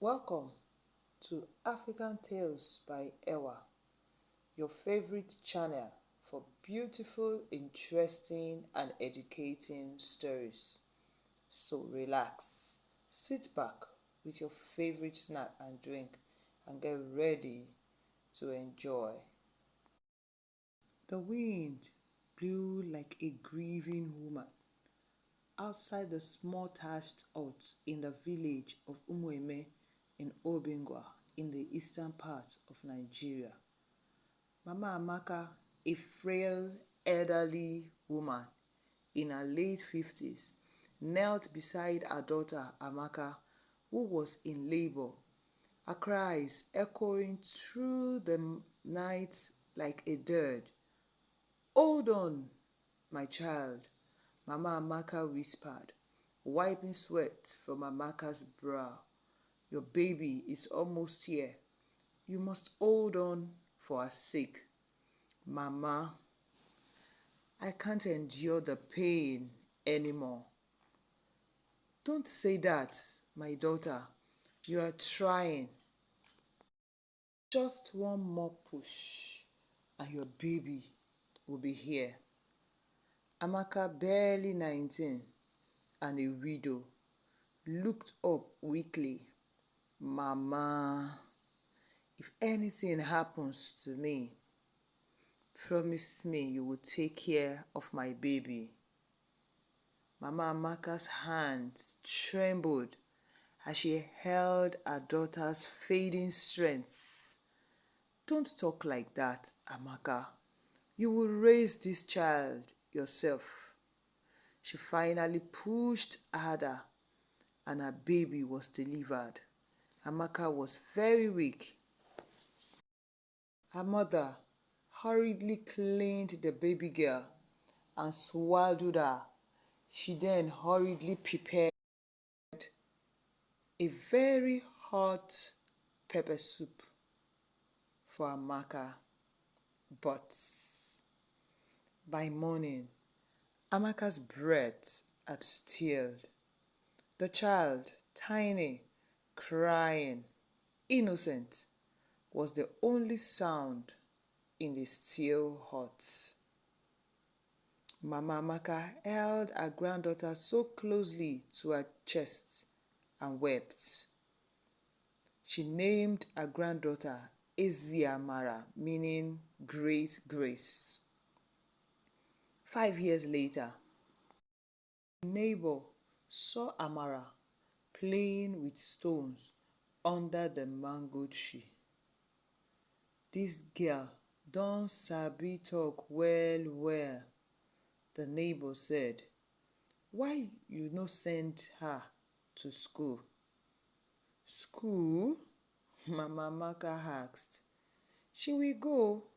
Welcome to African Tales by Ewa, your favorite channel for beautiful, interesting, and educating stories. So relax, sit back with your favorite snack and drink, and get ready to enjoy. The wind blew like a grieving woman outside the small thatched huts in the village of Umueme in Obingwa in the eastern part of Nigeria. Mama Amaka, a frail, elderly woman in her late 50s, knelt beside her daughter Amaka, who was in labor, her cries echoing through the night like a dirge. "Hold on, my child," Mama Amaka whispered, wiping sweat from Amaka's brow. "Your baby is almost here. You must hold on for her sake." "Mama, I can't endure the pain anymore." "Don't say that, my daughter. You are trying. Just one more push and your baby will be here." Amaka, barely 19 and a widow, looked up weakly. "Mama, if anything happens to me, promise me you will take care of my baby." Mama Amaka's hands trembled as she held her daughter's fading strength. "Don't talk like that, Amaka. You will raise this child yourself." She finally pushed harder and her baby was delivered. Amaka was very weak. Her mother hurriedly cleaned the baby girl and swaddled her. She then hurriedly prepared a very hot pepper soup for Amaka. But by morning, Amaka's breath had stilled. The child, tiny, crying, innocent, was the only sound in the still hut. Mama Amaka held her granddaughter so closely to her chest and wept. She named her granddaughter Eziamara, meaning great grace. 5 years later, a neighbor saw Amara playing with stones under the mango tree. "This girl don sabi talk well well," the neighbor said. "Why you no send her to school?" "School?" Mama Amaka asked. "She will go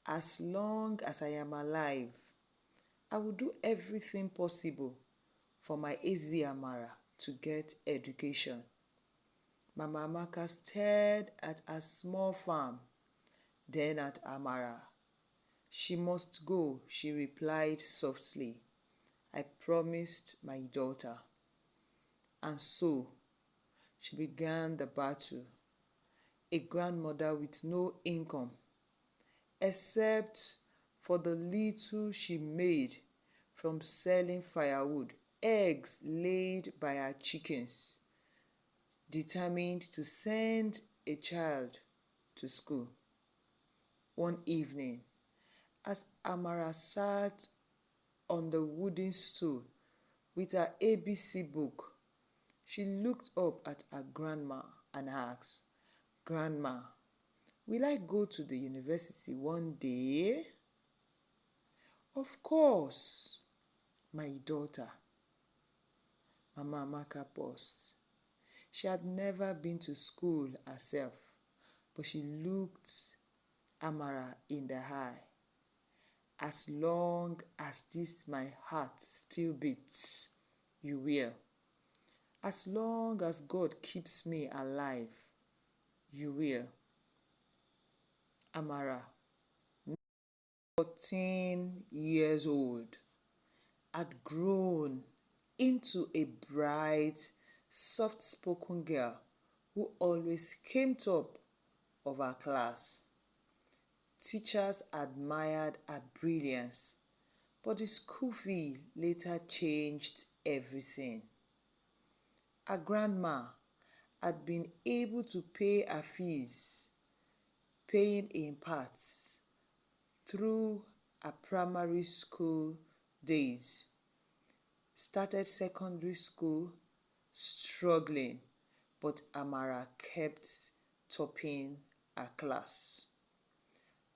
as long as I am alive. I will do everything possible for my Eziamara to get education." Mama Amaka stared at her small farm, then at Amara. "She must go," she replied softly. "I promised my daughter." And so she began the battle. A grandmother with no income, except for the little she made from selling firewood, eggs laid by her chickens, determined to send a child to school. One evening, as Amara sat on the wooden stool with her ABC book, she looked up at her grandma and asked, "Grandma, will I go to the university one day?" "Of course, my daughter." Mama Amaka paused. She had never been to school herself, but she looked Amara in the eye. "As long as this my heart still beats, you will. As long as God keeps me alive, you will." Amara, 14 years old, had grown into a bright, soft-spoken girl who always came top of her class. Teachers admired her brilliance, but the school fee later changed everything. Her grandma had been able to pay her fees, paying in parts through her primary school days. Started secondary school struggling, but Amara kept topping her class.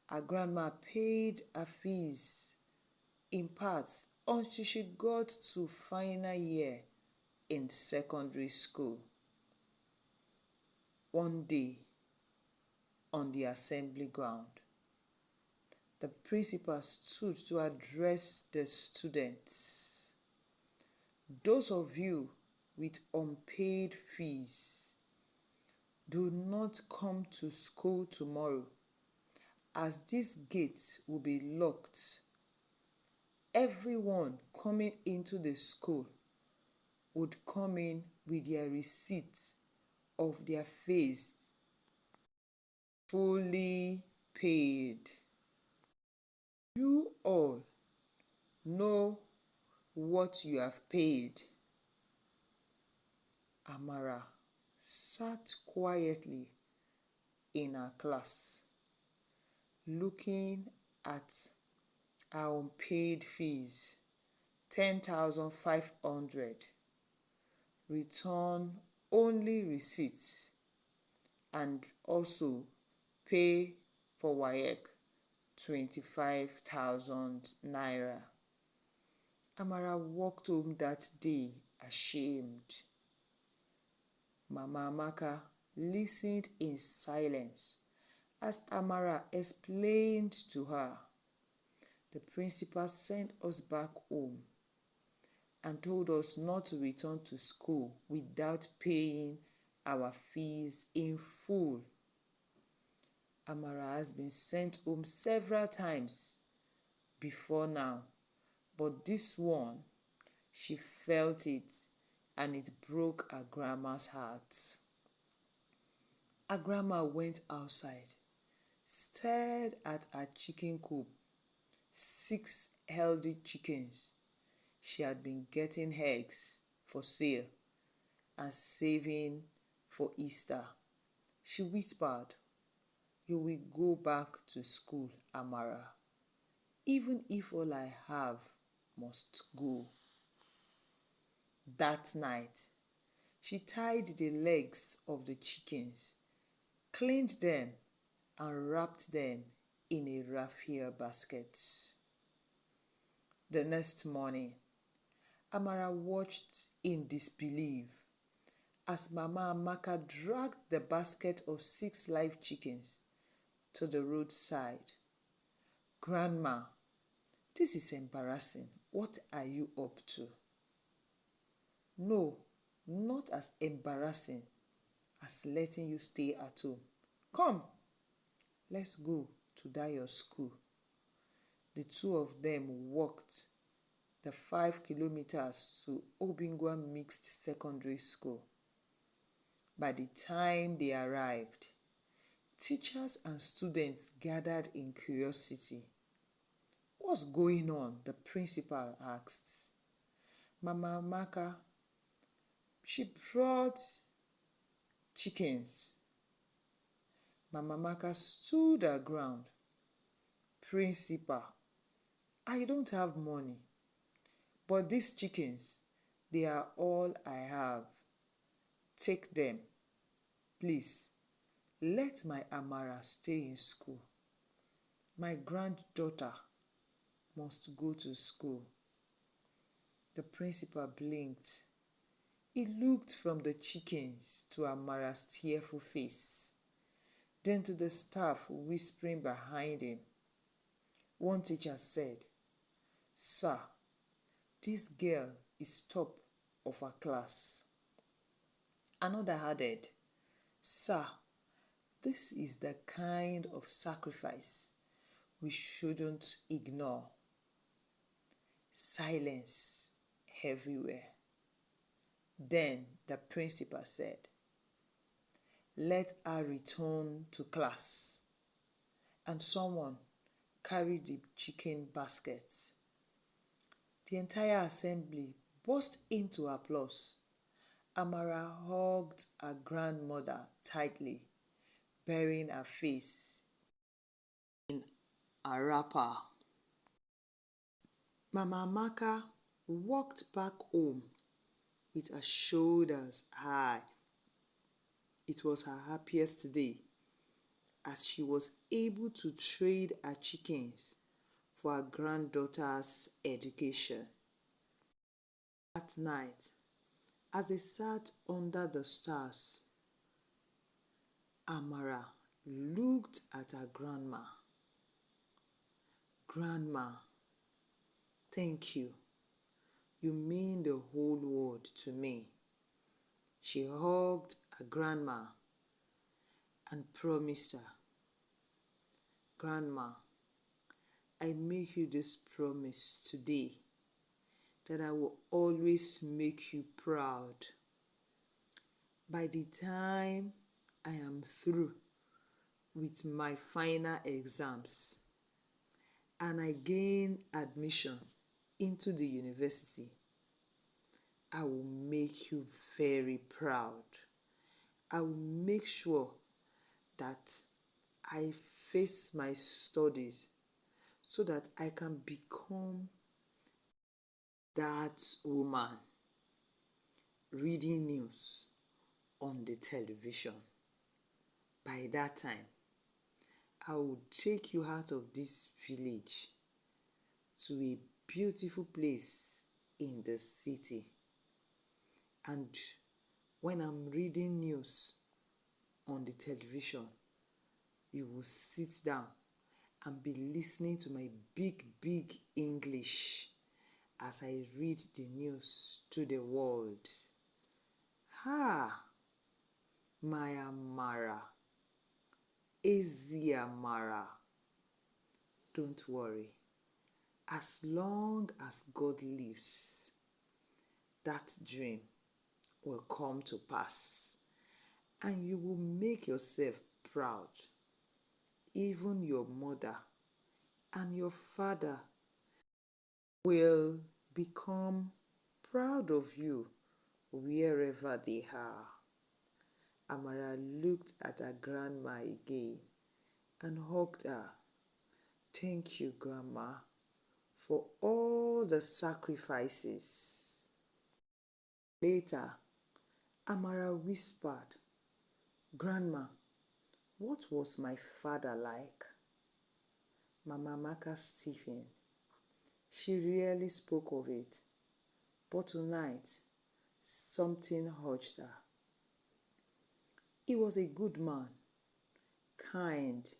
Her grandma paid her fees in parts until she got to final year in secondary school. One day, on the assembly ground, the principal stood to address the students. Those of you with unpaid fees, do not come to school tomorrow, as these gates will be locked. Everyone coming into the school would come in with their receipt of their fees fully paid. You all know what you have paid. Amara sat quietly in her class, looking at her unpaid fees, 10,500, return only receipts, and also pay for WAEC 25,000 naira. Amara walked home that day ashamed. Mama Amaka listened in silence as Amara explained to her. The principal sent us back home and told us not to return to school without paying our fees in full. Amara has been sent home several times before now, but this one, she felt it and it broke her grandma's heart. Her grandma went outside, stared at her chicken coop, 6 healthy chickens. She had been getting eggs for sale and saving for Easter. She whispered, "You will go back to school, Amara, even if all I have must go." That night, she tied the legs of the chickens, cleaned them, and wrapped them in a raffia basket. The next morning, Amara watched in disbelief as Mama Amaka dragged the basket of 6 live chickens to the roadside. "Grandma, this is embarrassing. What are you up to?" "No, not as embarrassing as letting you stay at home. Come, let's go to that your school." The two of them walked the 5 kilometers to Obingwa Mixed Secondary School. By the time they arrived, teachers and students gathered in curiosity. "What's going on?" the principal asked. Mama Amaka, she brought chickens. Mama Amaka stood her ground. "Principal, I don't have money, but these chickens, they are all I have. Take them. Please, let my Amara stay in school. My granddaughter must go to school." The principal blinked. He looked from the chickens to Amara's tearful face, then to the staff whispering behind him. One teacher said, "Sir, this girl is top of her class." Another added, "Sir, this is the kind of sacrifice we shouldn't ignore." Silence everywhere. Then the principal said, let her return to class. And someone carried the chicken basket. The entire assembly burst into applause. Amara hugged her grandmother tightly, burying her face in a wrapper. Mama Amaka walked back home with her shoulders high. It was her happiest day, as she was able to trade her chickens for her granddaughter's education. That night, as they sat under the stars, Amara looked at her grandma. "Grandma, thank you. You mean the whole world to me." She hugged her grandma and promised her, "Grandma, I make you this promise today, that I will always make you proud. By the time I am through with my final exams and I gain admission into the university, I will make you very proud. I will make sure that I face my studies so that I can become that woman reading news on the television. By that time, I will take you out of this village to a beautiful place in the city. And when I'm reading news on the television, you will sit down and be listening to my big English as I read the news to the world." Ha! My Amara, Eziamara. Don't worry. As long as God lives, that dream will come to pass, and you will make yourself proud. Even your mother and your father will become proud of you wherever they are. Amara looked at her grandma again and hugged her. "Thank you, Grandma, for all the sacrifices." Later, Amara whispered, "Grandma, what was my father like?" Mama Amaka stiffened. She rarely spoke of it, but tonight something urged her. "He was a good man, kind.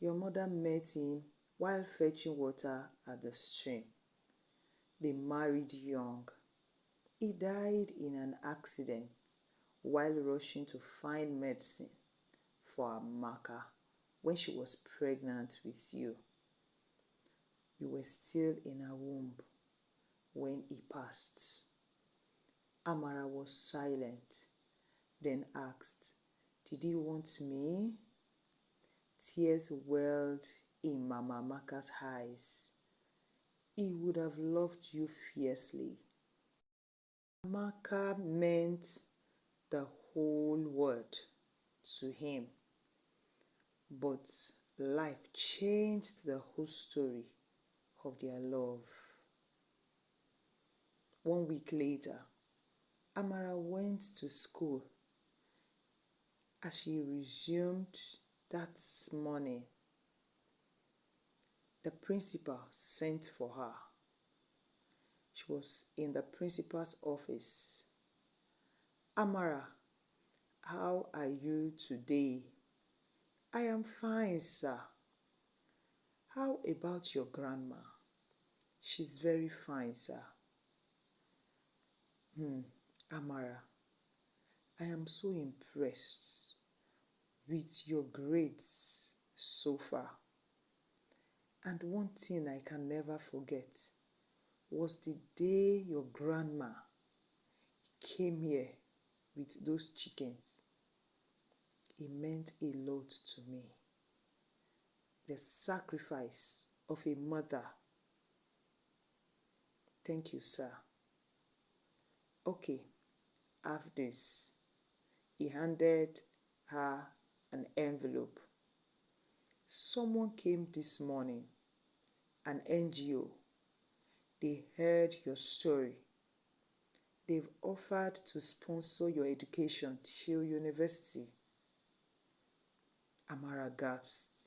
Your mother met him while fetching water at the stream. They married young. He died in an accident while rushing to find medicine for Amaka when she was pregnant with you. You were still in her womb when he passed." Amara was silent, then asked, "Did he want me?" Tears welled in Mama Amaka's eyes. "He would have loved you fiercely." Amaka meant the whole world to him, but life changed the whole story of their love. 1 week later, Amara went to school. As she resumed that morning, the principal sent for her. She was in the principal's office. "Amara, how are you today?" "I am fine, sir." "How about your grandma?" "She's very fine, sir." "Amara, I am so impressed with your grades so far. And one thing I can never forget was the day your grandma came here with those chickens. It meant a lot to me. The sacrifice of a mother. Thank you, sir. Okay, have this. He handed her an envelope. Someone came this morning, an NGO. They heard your story. They've offered to sponsor your education till university. Amara gasped.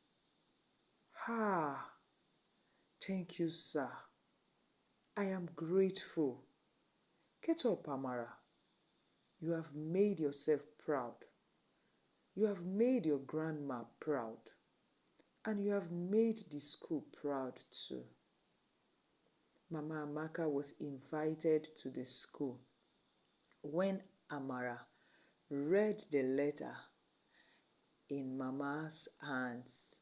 Thank you, sir. I am grateful. Get up, Amara. You have made yourself proud. You have made your grandma proud. And you have made the school proud too. Mama Amaka was invited to the school. When Amara read the letter in Mama's hands,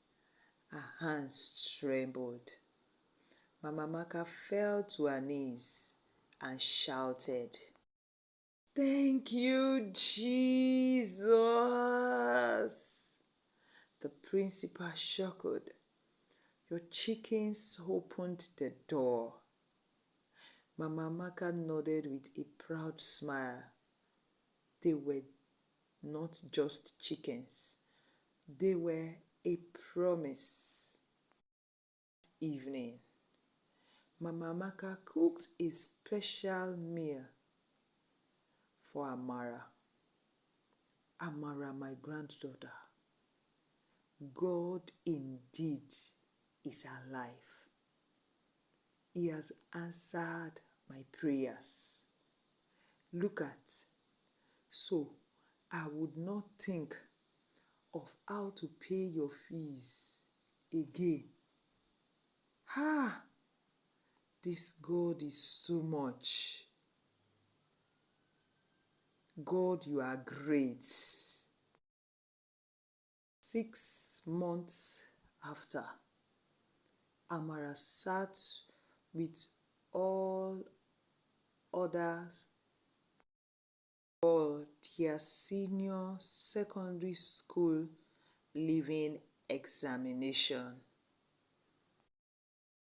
her hands trembled. Mama Amaka fell to her knees and shouted, "Thank you, Jesus!" The principal chuckled. Your chickens opened the door. Mama Amaka nodded with a proud smile. They were not just chickens. They were a promise. Evening, Mama Amaka cooked a special meal for Amara. Amara, my granddaughter, God indeed is alive. He has answered my prayers. Look at, so I would not think of how to pay your fees again. This God is too much. God, you are great. 6 months after, Amara sat with all others for their senior secondary school leaving examination.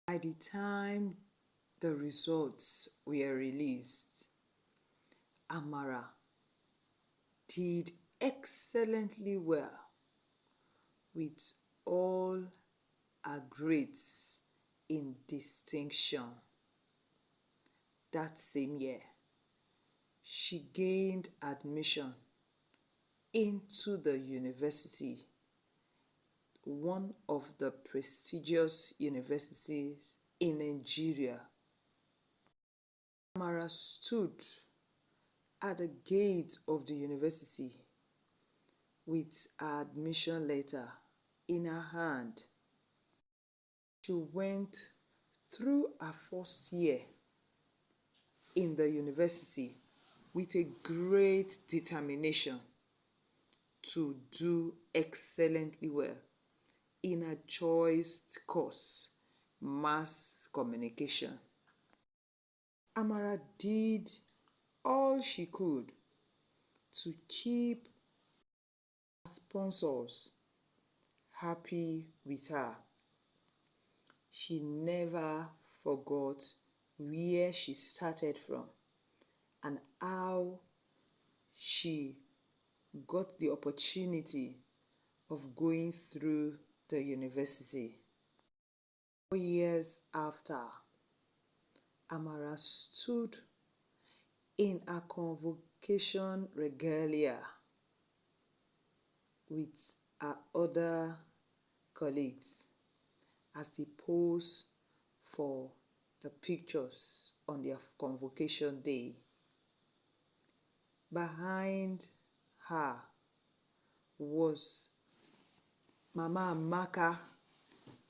By the time the results were released, Amara did excellently well with all her grades in distinction. That same year, she gained admission into the university, one of the prestigious universities in Nigeria. Amara stood at the gate of the university with her admission letter in her hand. She went through her first year in the university with a great determination to do excellently well in her choice course, mass communication. Amara did all she could to keep her sponsors happy with her. She never forgot where she started from and how she got the opportunity of going through the university. 4 years after, Amara stood in her convocation regalia with her other colleagues as they posed for the pictures on their convocation day. Behind her was Mama Amaka,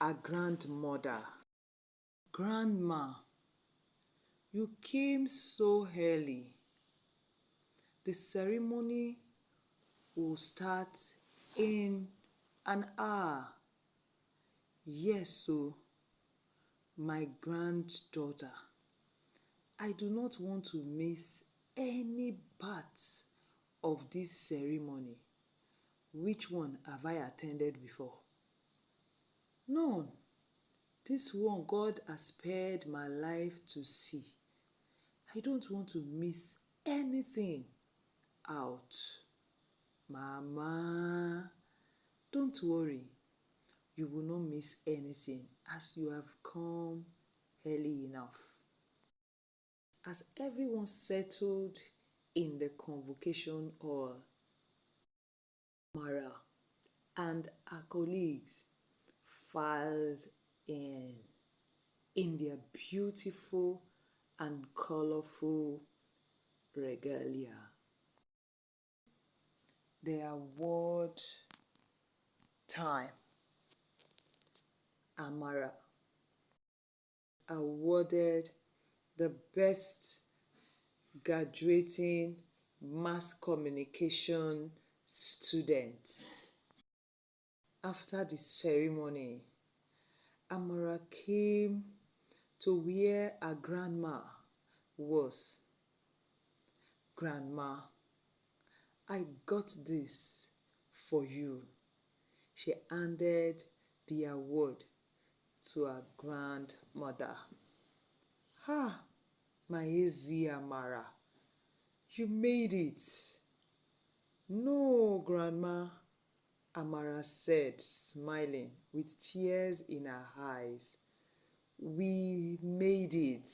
her grandmother. Grandma, you came so early. The ceremony will start in an hour. Yes, so my granddaughter, I do not want to miss any part of this ceremony. Which one have I attended before? None. This one God has spared my life to see. I don't want to miss anything out. Mama, don't worry. You will not miss anything as you have come early enough. As everyone settled in the convocation hall, Mara and her colleagues filed in their beautiful and colorful regalia. The award time. Amara awarded the best graduating mass communication student. After the ceremony, Amara came to where her grandma was. Grandma, I got this for you. She handed the award to her grandmother. Ah, my Eziamara, you made it. No, Grandma, Amara said, smiling with tears in her eyes. We made it.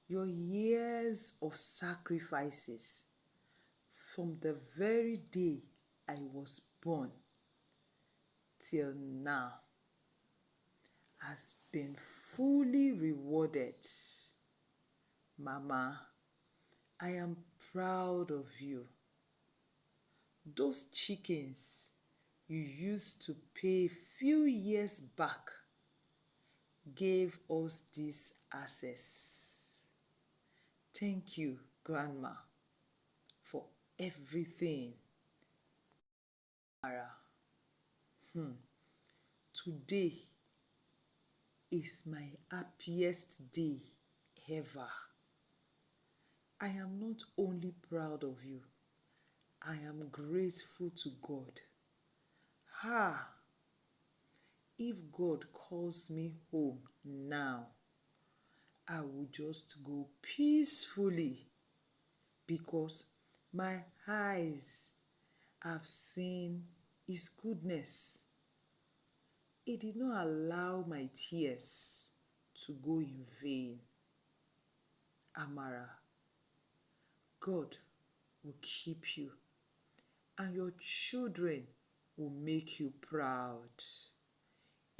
Your years of sacrifices from the very day I was born till now has been fully rewarded. Mama, I am proud of you. Those chickens you used to pay few years back gave us this access. Thank you, Grandma, for everything. Mara, today is my happiest day ever. I am not only proud of you, I am grateful to God. If God calls me home now, I will just go peacefully because my eyes have seen His goodness. He did not allow my tears to go in vain. Amara, God will keep you and your children will make you proud.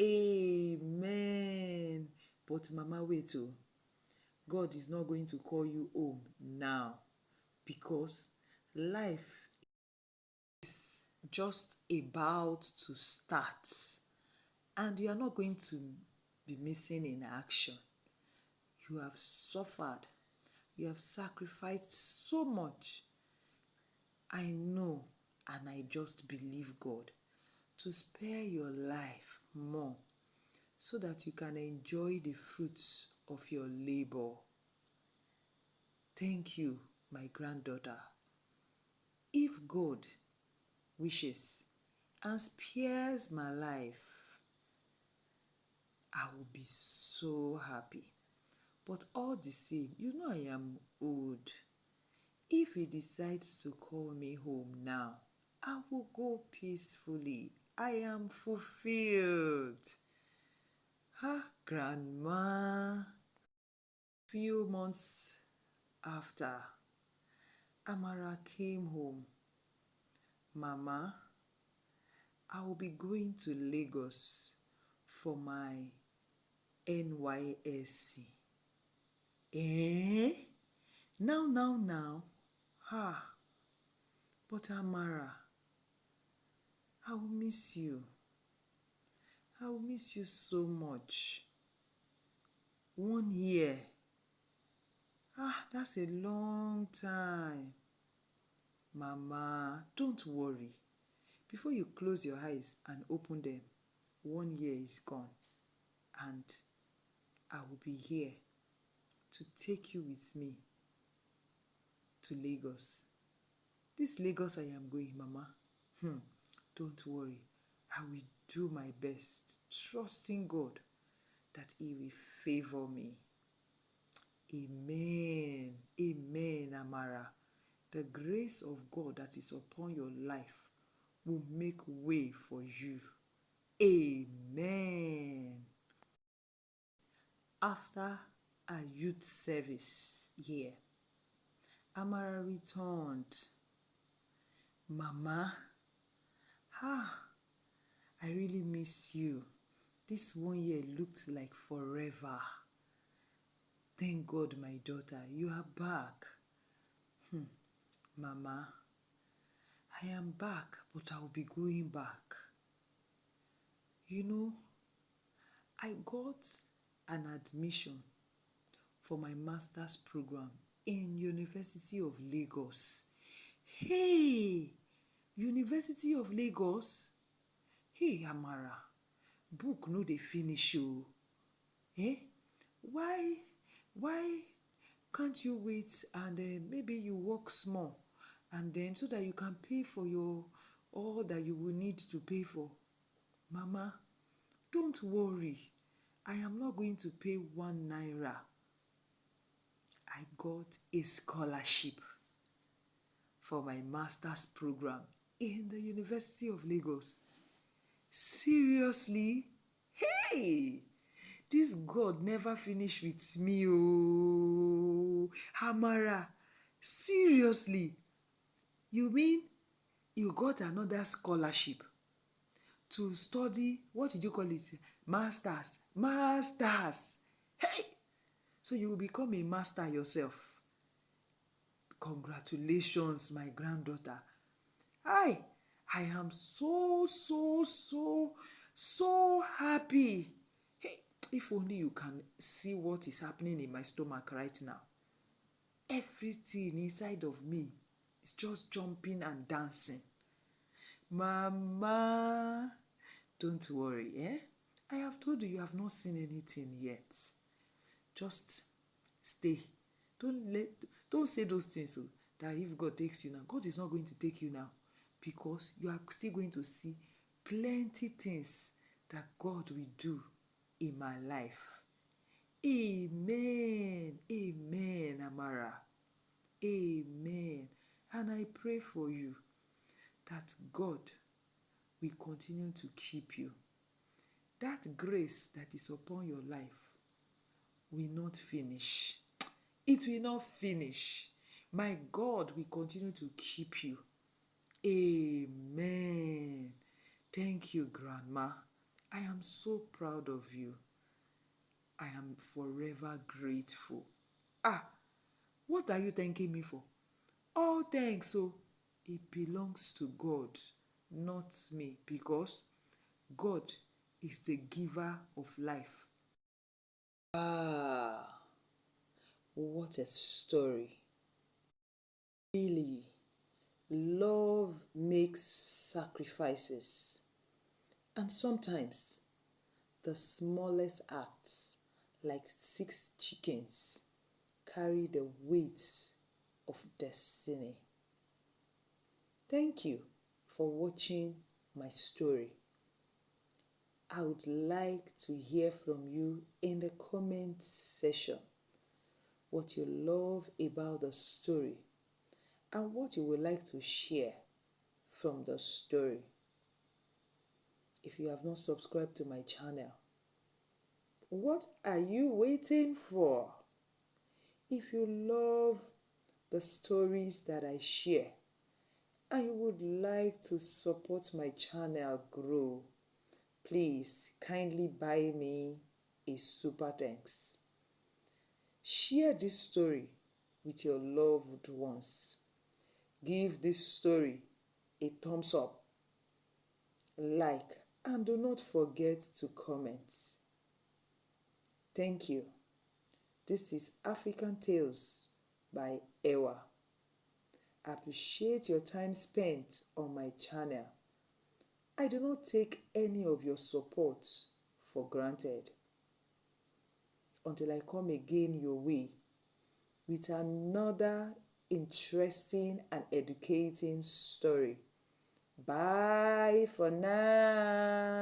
Amen. But Mama, wait oh. God is not going to call you home now because life is just about to start and you are not going to be missing in action. You have suffered. You have sacrificed so much. I know and I just believe God to spare your life more so that you can enjoy the fruits of your labor. Thank you, my granddaughter. If God wishes and spares my life, I will be so happy. But all the same, you know I am old. If He decides to call me home now, I will go peacefully. I am fulfilled. Grandma. Few months after, Amara came home. Mama, I will be going to Lagos for my NYSC. Now. But Amara, I will miss you. I will miss you so much. 1 year. That's a long time. Mama, don't worry. Before you close your eyes and open them, 1 year is gone. And I will be here to take you with me to Lagos. This Lagos I am going, Mama. Don't worry, I will do my best, trusting God that He will favor me. Amen. Amen, Amara. The grace of God that is upon your life will make way for you. Amen. After a youth service here, Amara returned. Mama, I really miss you. This 1 year looked like forever. Thank God, my daughter, you are back. Mama, I am back, but I'll be going back. You know, I got an admission for my master's program in University of Lagos. Hey, University of Lagos? Hey, Amara, book no dey finish o. Why can't you wait and maybe you work small and then so that you can pay for your all that you will need to pay for? Mama, don't worry. I am not going to pay 1 naira. I got a scholarship for my master's program in the University of Lagos. Seriously? Hey! This God never finished with me, oh. Amara, seriously? You mean you got another scholarship to study, what did you call it? Masters. Hey! So you will become a master yourself. Congratulations, my granddaughter. I am so happy. Hey, if only you can see what is happening in my stomach right now. Everything inside of me is just jumping and dancing. Mama, don't worry, I have told you have not seen anything yet. Just stay. Don't say those things that if God takes you now, God is not going to take you now, because you are still going to see plenty things that God will do in my life. Amen. Amen, Amara. Amen. And I pray for you that God will continue to keep you. That grace that is upon your life will not finish. It will not finish. My God will continue to keep you. Amen. Thank you, Grandma. I am so proud of you. I am forever grateful. What are you thanking me for? All thanks, so it belongs to God, not me, because God is the giver of life. What a story. Really, love makes sacrifices. And sometimes the smallest acts, like 6 chickens, carry the weight of destiny. Thank you for watching my story. I would like to hear from you in the comment section what you love about the story and what you would like to share from the story. If you have not subscribed to my channel, what are you waiting for? If you love the stories that I share and you would like to support my channel grow, please kindly buy me a super thanks. Share this story with your loved ones. Give this story a thumbs up, like, and do not forget to comment. Thank you. This is African Tales by Ewa. I appreciate your time spent on my channel. I do not take any of your support for granted. Until I come again your way with another interesting and educating story, Bye for now.